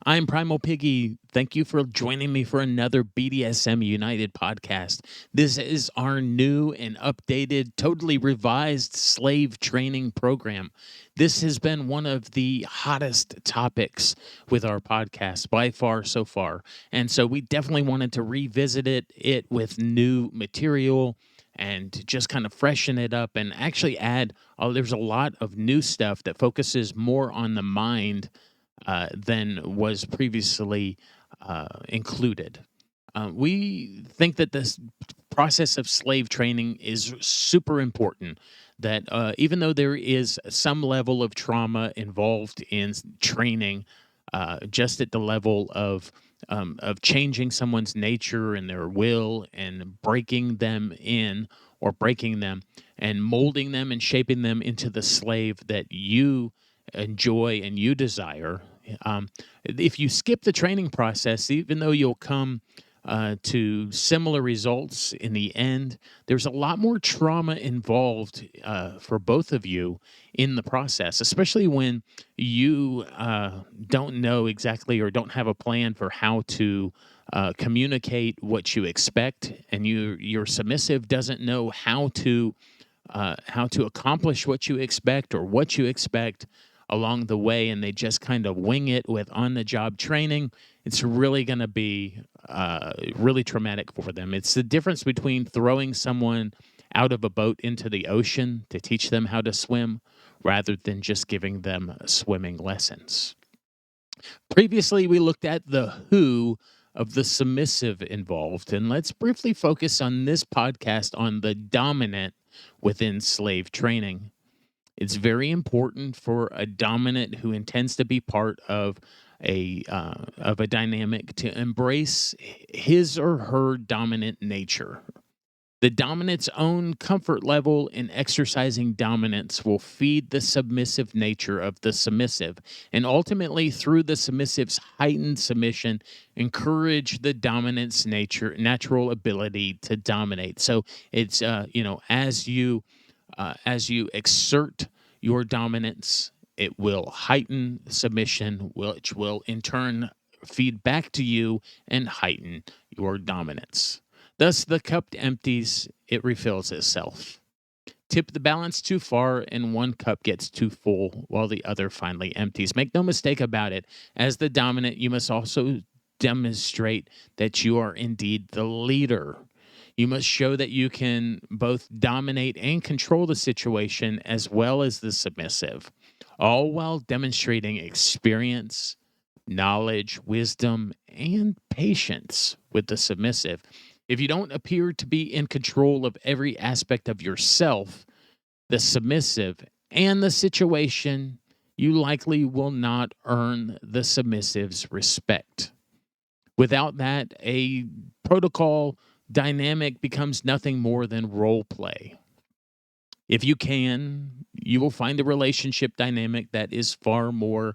I'm Primal Piggy. Thank you for joining me for another BDSM United podcast. This is our new and updated, totally revised slave training program. This has been one of the hottest topics with our podcast by far so far. And so we definitely wanted to revisit it with new material and just kind of freshen it up and actually add, there's a lot of new stuff that focuses more on the mind than was previously included. We think that this process of slave training is super important. That even though there is some level of trauma involved in training, just at the level of changing someone's nature and their will and breaking them in or breaking them and molding them and shaping them into the slave that you enjoy and you desire. If you skip the training process, even though you'll come to similar results in the end, there's a lot more trauma involved for both of you in the process, especially when you don't know exactly or don't have a plan for how to communicate what you expect, and your submissive doesn't know how to accomplish what you expect or what you expect along the way, and they just kind of wing it with on-the-job training. It's really going to be really traumatic for them. It's the difference between throwing someone out of a boat into the ocean to teach them how to swim rather than just giving them swimming lessons. Previously, we looked at the who of the submissive involved, and let's briefly focus on this podcast on the dominant within slave training. It's very important for a dominant who intends to be part of a dynamic to embrace his or her dominant nature. The dominant's own comfort level in exercising dominance will feed the submissive nature of the submissive, and ultimately, through the submissive's heightened submission, encourage the dominant's natural ability to dominate. So it's as you exert your dominance, it will heighten submission, which will in turn feed back to you and heighten your dominance. Thus, the cup empties, it refills itself. Tip the balance too far, and one cup gets too full while the other finally empties. Make no mistake about it. As the dominant, you must also demonstrate that you are indeed the leader. You must show that you can both dominate and control the situation as well as the submissive, all while demonstrating experience, knowledge, wisdom, and patience with the submissive. If you don't appear to be in control of every aspect of yourself, the submissive, and the situation, you likely will not earn the submissive's respect. Without that, a protocol dynamic becomes nothing more than role play. If you can, you will find a relationship dynamic that is far more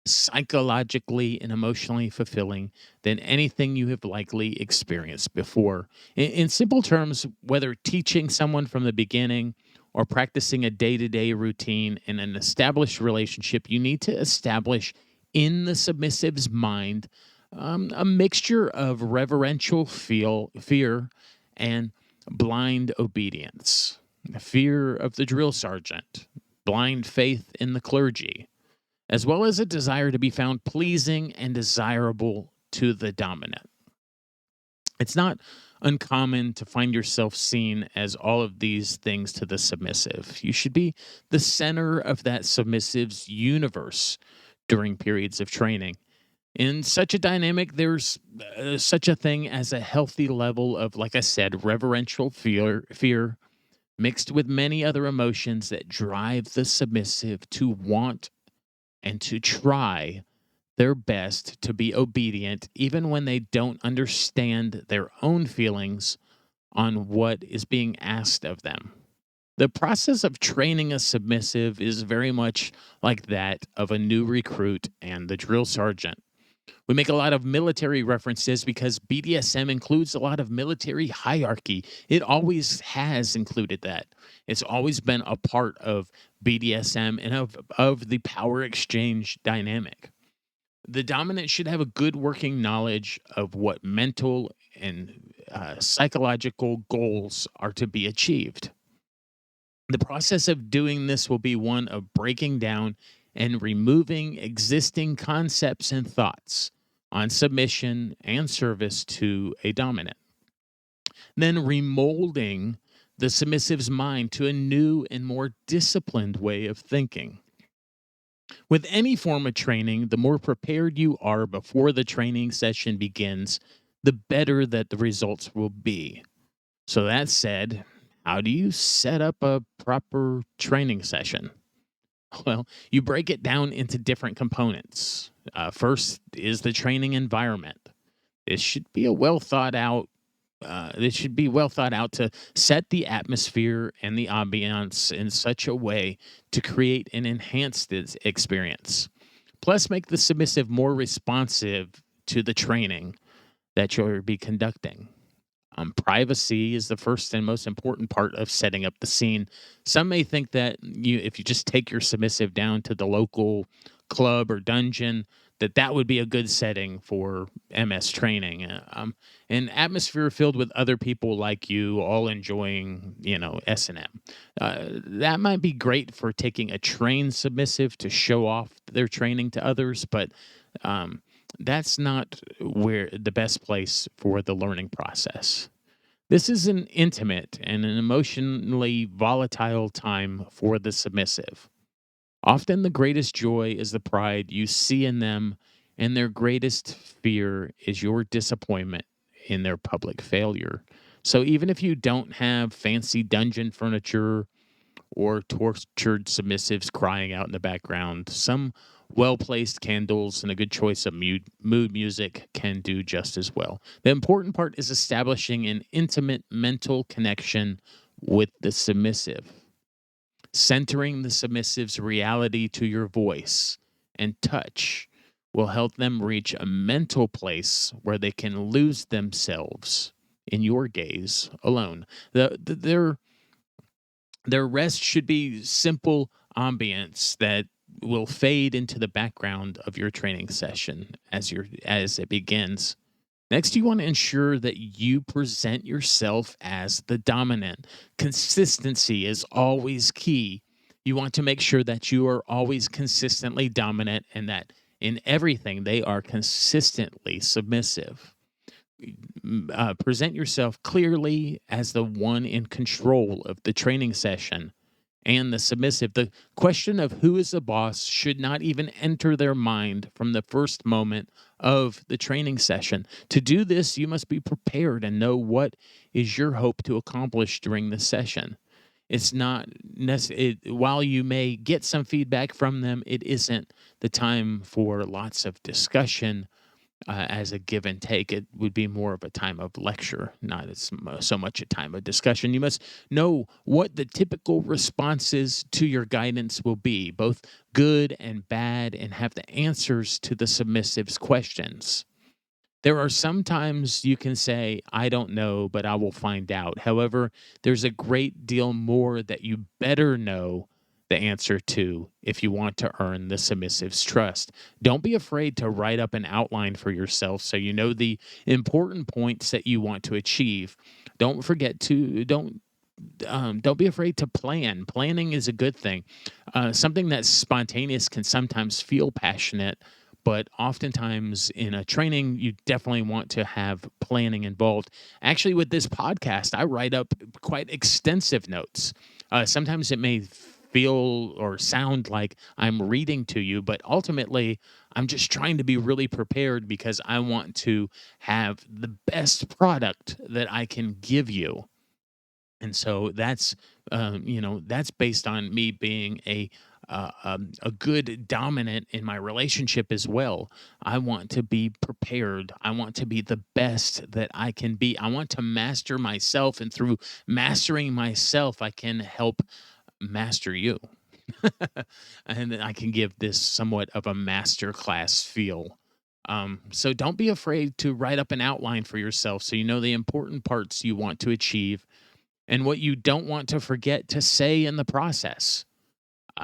psychologically and emotionally fulfilling than anything you have likely experienced before. In simple terms, whether teaching someone from the beginning or practicing a day to day routine in an established relationship, you need to establish in the submissive's mind a mixture of reverential fear and blind obedience, fear of the drill sergeant, blind faith in the clergy, as well as a desire to be found pleasing and desirable to the dominant. It's not uncommon to find yourself seen as all of these things to the submissive. You should be the center of that submissive's universe during periods of training. In such a dynamic, there's such a thing as a healthy level of, like I said, reverential fear mixed with many other emotions that drive the submissive to want and to try their best to be obedient, even when they don't understand their own feelings on what is being asked of them. The process of training a submissive is very much like that of a new recruit and the drill sergeant. We make a lot of military references because BDSM includes a lot of military hierarchy. It always has included that. It's always been a part of BDSM and of the power exchange dynamic. The dominant should have a good working knowledge of what mental and psychological goals are to be achieved. The process of doing this will be one of breaking down and removing existing concepts and thoughts on submission and service to a dominant, then remolding the submissive's mind to a new and more disciplined way of thinking. With any form of training, the more prepared you are before the training session begins, the better that the results will be. So, that said, how do you set up a proper training session? Well, you break it down into different components. First is the training environment. It should be a well thought out. It should be well thought out to set the atmosphere and the ambiance in such a way to create an enhanced experience. Plus, make the submissive more responsive to the training that you'll be conducting. Privacy is the first and most important part of setting up the scene. Some may think that if you just take your submissive down to the local club or dungeon, that would be a good setting for MS training. An atmosphere filled with other people like you, all enjoying, S&M. That might be great for taking a trained submissive to show off their training to others, but um, that's not where the best place for the learning process. This is an intimate and an emotionally volatile time for the submissive. Often the greatest joy is the pride you see in them, and their greatest fear is your disappointment in their public failure. So even if you don't have fancy dungeon furniture or tortured submissives crying out in the background, some well placed candles and a good choice of mood music can do just as well. The important part is establishing an intimate mental connection with the submissive, centering the submissive's reality to your voice and touch will help them reach a mental place where they can lose themselves in your gaze alone. Their rest should be simple ambience that will fade into the background of your training session as it begins. Next, you want to ensure that you present yourself as the dominant. Consistency is always key. You want to make sure that you are always consistently dominant and that in everything they are consistently submissive. Present yourself clearly as the one in control of the training session and the submissive. The question of who is the boss should not even enter their mind from the first moment of the training session. To do this, you must be prepared and know what is your hope to accomplish during the session. It's not necessary. While you may get some feedback from them, it isn't the time for lots of discussion as a give and take. It would be more of a time of lecture, not so much a time of discussion. You must know what the typical responses to your guidance will be, both good and bad, and have the answers to the submissive's questions. There are some times you can say, I don't know, but I will find out. However, there's a great deal more that you better know the answer to if you want to earn the submissive's trust. Don't be afraid to write up an outline for yourself so you know the important points that you want to achieve. Don't forget to don't be afraid to plan. Planning is a good thing. Something that's spontaneous can sometimes feel passionate, but oftentimes in a training, you definitely want to have planning involved. Actually, with this podcast, I write up quite extensive notes. Sometimes it may feel or sound like I'm reading to you, but ultimately, I'm just trying to be really prepared because I want to have the best product that I can give you. And so that's based on me being a good dominant in my relationship as well. I want to be prepared. I want to be the best that I can be. I want to master myself, and through mastering myself, I can help master you. And then I can give this somewhat of a master class feel. So don't be afraid to write up an outline for yourself so you know the important parts you want to achieve and what you don't want to forget to say in the process.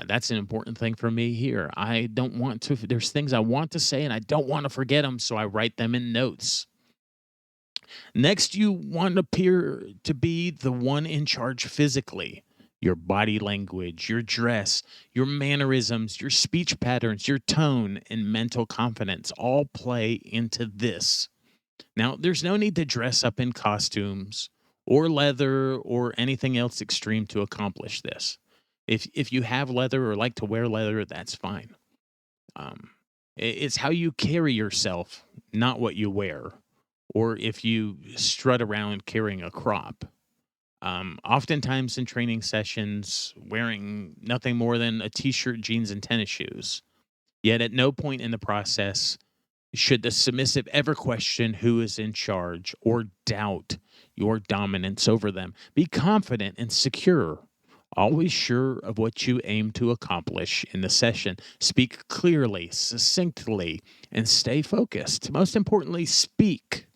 That's an important thing for me here. I don't want to, there's things I want to say and I don't want to forget them. So I write them in notes. Next, you want to appear to be the one in charge physically. Your body language, your dress, your mannerisms, your speech patterns, your tone, and mental confidence all play into this. Now, there's no need to dress up in costumes or leather or anything else extreme to accomplish this. If you have leather or like to wear leather, that's fine. Um, it's how you carry yourself, not what you wear, or if you strut around carrying a crop. Oftentimes in training sessions, wearing nothing more than a t-shirt, jeans, and tennis shoes. Yet at no point in the process should the submissive ever question who is in charge or doubt your dominance over them. Be confident and secure, always sure of what you aim to accomplish in the session. Speak clearly, succinctly, and stay focused. Most importantly, speak.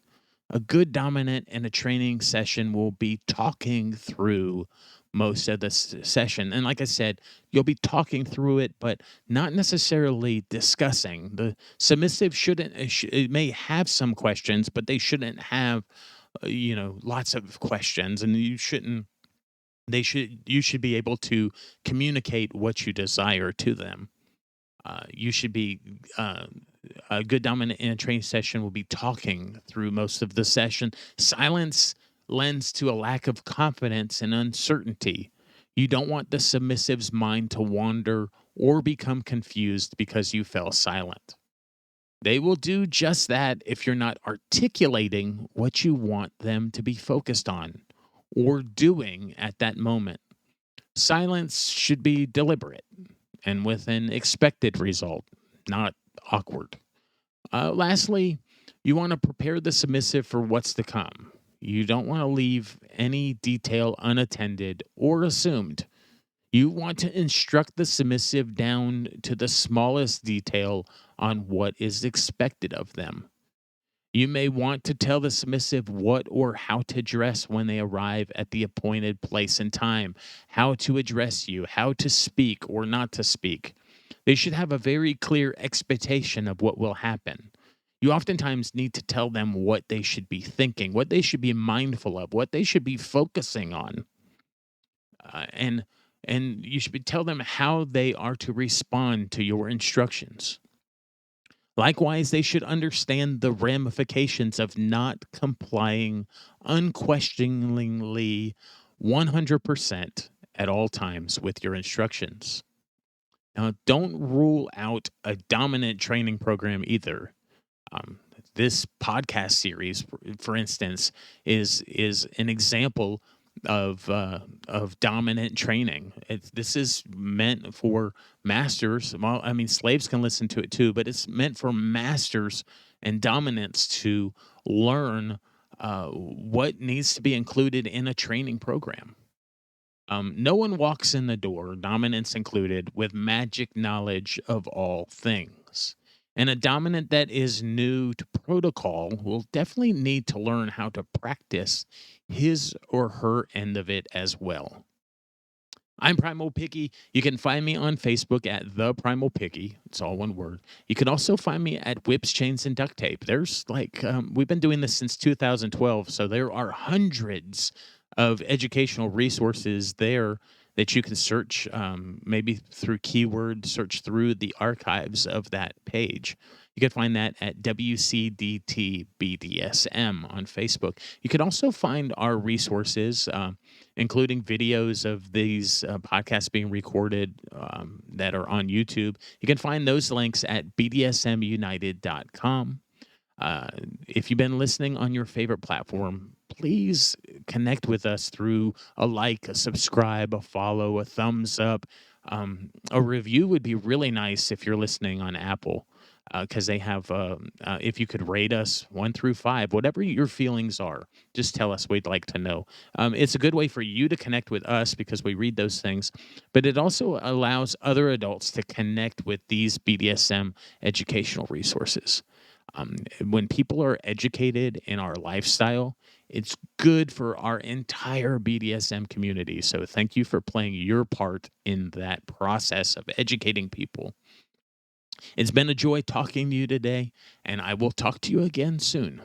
A good dominant in a training session will be talking through most of the session. And like I said, you'll be talking through it, but not necessarily discussing. The submissive shouldn't, it may have some questions, but they shouldn't have, lots of questions. And you should be able to communicate what you desire to them. You should be a good dominant in a training session will be talking through most of the session. Silence lends to a lack of confidence and uncertainty. You don't want the submissive's mind to wander or become confused because you fell silent. They will do just that if you're not articulating what you want them to be focused on or doing at that moment. Silence should be deliberate and with an expected result, not awkward. Lastly, you want to prepare the submissive for what's to come. You don't want to leave any detail unattended or assumed. You want to instruct the submissive down to the smallest detail on what is expected of them. You may want to tell the submissive what or how to dress when they arrive at the appointed place and time, how to address you, how to speak or not to speak. They should have a very clear expectation of what will happen. You oftentimes need to tell them what they should be thinking, what they should be mindful of, what they should be focusing on, and you should tell them how they are to respond to your instructions. Likewise, they should understand the ramifications of not complying unquestioningly 100% at all times with your instructions. Now, don't rule out a dominant training program either. Um, this podcast series, for instance, is an example of dominant training. This is meant for masters. Well, I mean, slaves can listen to it too, but it's meant for masters and dominants to learn what needs to be included in a training program. No one walks in the door, dominants included, with magic knowledge of all things. And a dominant that is new to protocol will definitely need to learn how to practice his or her end of it as well. I'm Primal Picky. You can find me on Facebook at The Primal Picky. It's all one word. You can also find me at Whips, Chains, and Duct Tape. There's we've been doing this since 2012, so there are hundreds of educational resources there that you can search, maybe through keyword search through the archives of that page. You can find that at WCDT on Facebook. You can also find our resources, including videos of these podcasts being recorded that are on YouTube. You can find those links at bdsmunited.com. If you've been listening on your favorite platform, please connect with us through a like, a subscribe, a follow, a thumbs up. A review would be really nice if you're listening on Apple, because they have, if you could rate us 1 through 5, whatever your feelings are, just tell us. We'd like to know. It's a good way for you to connect with us because we read those things, but it also allows other adults to connect with these BDSM educational resources. When people are educated in our lifestyle, it's good for our entire BDSM community. So thank you for playing your part in that process of educating people. It's been a joy talking to you today, and I will talk to you again soon.